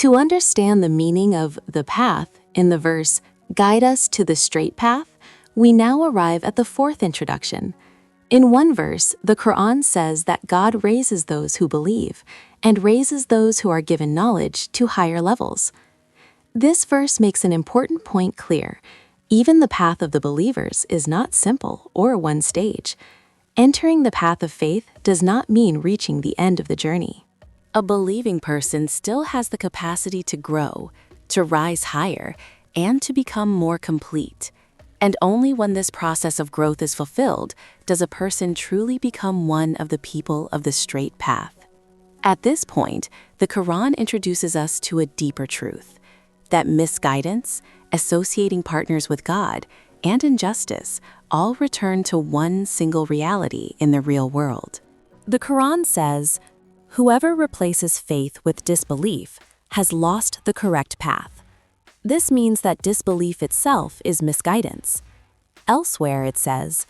To understand the meaning of the path in the verse, "Guide us to the straight path," we now arrive at the fourth introduction. In one verse, the Qur'an says that God raises those who believe and raises those who are given knowledge to higher levels. This verse makes an important point clear. Even the path of the believers is not simple or one stage. Entering the path of faith does not mean reaching the end of the journey. A believing person still has the capacity to grow, to rise higher, and to become more complete. And only when this process of growth is fulfilled does a person truly become one of the people of the straight path. At this point, the Quran introduces us to a deeper truth, that misguidance, associating partners with God, and injustice all return to one single reality in the real world. The Quran says, "Whoever replaces faith with disbelief has lost the correct path." This means that disbelief itself is misguidance. Elsewhere it says,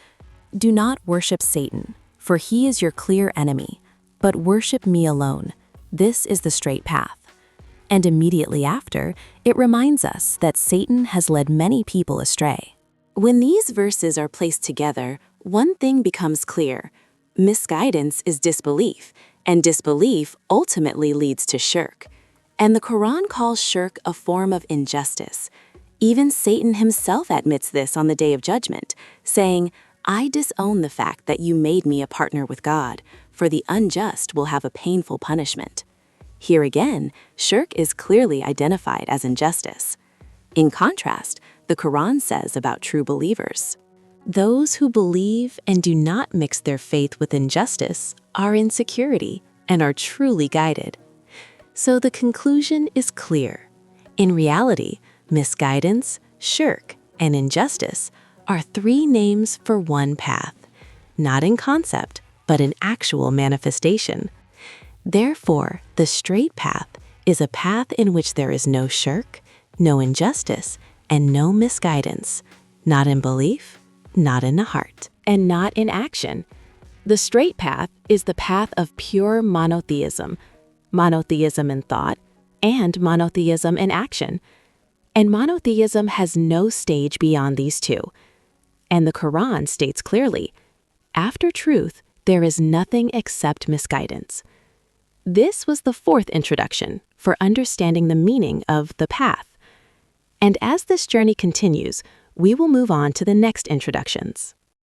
"Do not worship Satan, for he is your clear enemy, but worship me alone. This is the straight path." And immediately after, it reminds us that Satan has led many people astray. When these verses are placed together, one thing becomes clear. Misguidance is disbelief, and disbelief ultimately leads to shirk. And the Quran calls shirk a form of injustice. Even Satan himself admits this on the Day of Judgment, saying, "I disown the fact that you made me a partner with God, for the unjust will have a painful punishment." Here again, shirk is clearly identified as injustice. In contrast, the Quran says about true believers, "Those who believe and do not mix their faith with injustice are in security and are truly guided." So the conclusion is clear. In reality, misguidance, shirk, and injustice are three names for one path, not in concept, but in actual manifestation. Therefore, the straight path is a path in which there is no shirk, no injustice, and no misguidance, not in belief, not in the heart, and not in action. The straight path is the path of pure monotheism, monotheism in thought, and monotheism in action. And monotheism has no stage beyond these two. And the Quran states clearly, "After truth, there is nothing except misguidance." This was the fourth introduction for understanding the meaning of the path. And as this journey continues, we will move on to the next introductions.